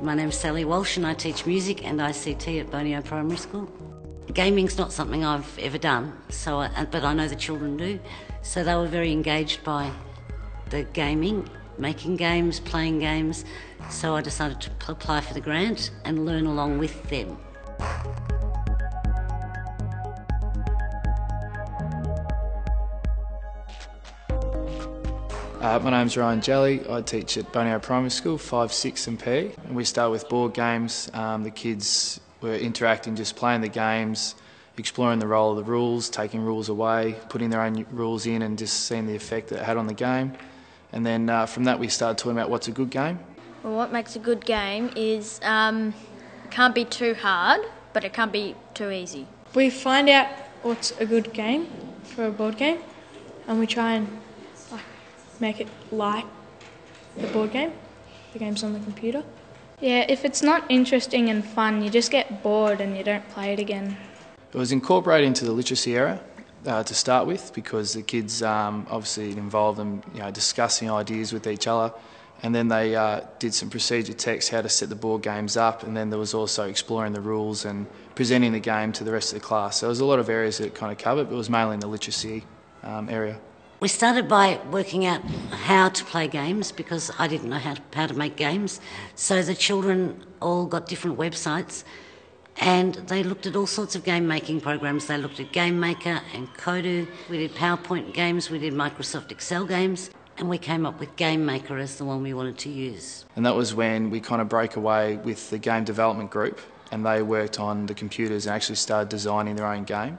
My name's Sally Walsh and I teach music and ICT at Boneo Primary School. Gaming's not something I've ever done, but I know the children do, so they were very engaged by the gaming, making games, playing games, so I decided to apply for the grant and learn along with them. My name's Ryan Jelly. I teach at Boneo Primary School, 5, 6 and PE. And we start with board games. The kids were interacting, just playing the games, exploring the role of the rules, taking rules away, putting their own rules in and just seeing the effect that it had on the game. And then from that we started talking about what's a good game. Well, what makes a good game is it can't be too hard, but it can't be too easy. We find out what's a good game for a board game and we try and make it like the board game, the games on the computer. Yeah, if it's not interesting and fun, you just get bored and you don't play it again. It was incorporated into the literacy area to start with because the kids obviously involved them discussing ideas with each other, and then they did some procedure text, how to set the board games up, and then there was also exploring the rules and presenting the game to the rest of the class. So there was a lot of areas that it kind of covered, but it was mainly in the literacy area. We started by working out how to play games because I didn't know how to make games. So the children all got different websites and they looked at all sorts of game making programs. They looked at Game Maker and Kodu. We did PowerPoint games, we did Microsoft Excel games, and we came up with Game Maker as the one we wanted to use. And that was when we kind of broke away with the game development group and they worked on the computers and actually started designing their own game.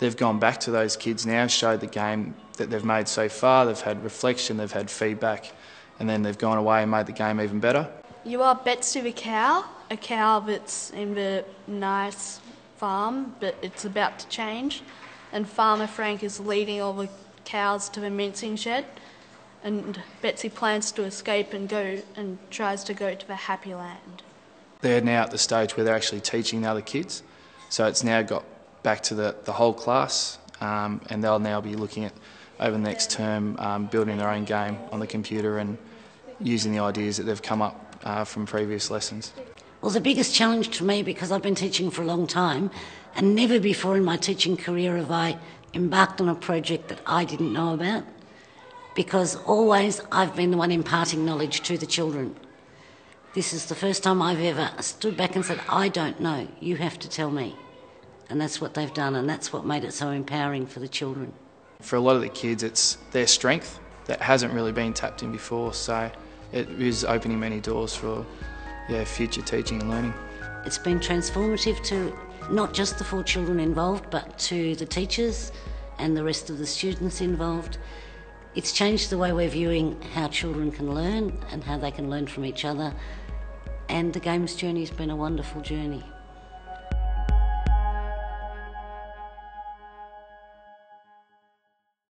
They've gone back to those kids now, showed the game that they've made so far, they've had reflection, they've had feedback, and then they've gone away and made the game even better. You are Betsy the cow, a cow that's in the nice farm, but it's about to change. And Farmer Frank is leading all the cows to the mincing shed, and Betsy plans to escape and tries to go to the happy land. They're now at the stage where they're actually teaching the other kids, so it's now got back to the whole class, and they'll now be looking at, over the next term, building their own game on the computer and using the ideas that they've come up from previous lessons. Well, the biggest challenge to me, because I've been teaching for a long time, and never before in my teaching career have I embarked on a project that I didn't know about, because always I've been the one imparting knowledge to the children. This is the first time I've ever stood back and said, I don't know, you have to tell me. And that's what they've done, and that's what made it so empowering for the children. For a lot of the kids, it's their strength that hasn't really been tapped in before, so it is opening many doors for future teaching and learning. It's been transformative to not just the 4 children involved, but to the teachers and the rest of the students involved. It's changed the way we're viewing how children can learn and how they can learn from each other, and the games journey has been a wonderful journey.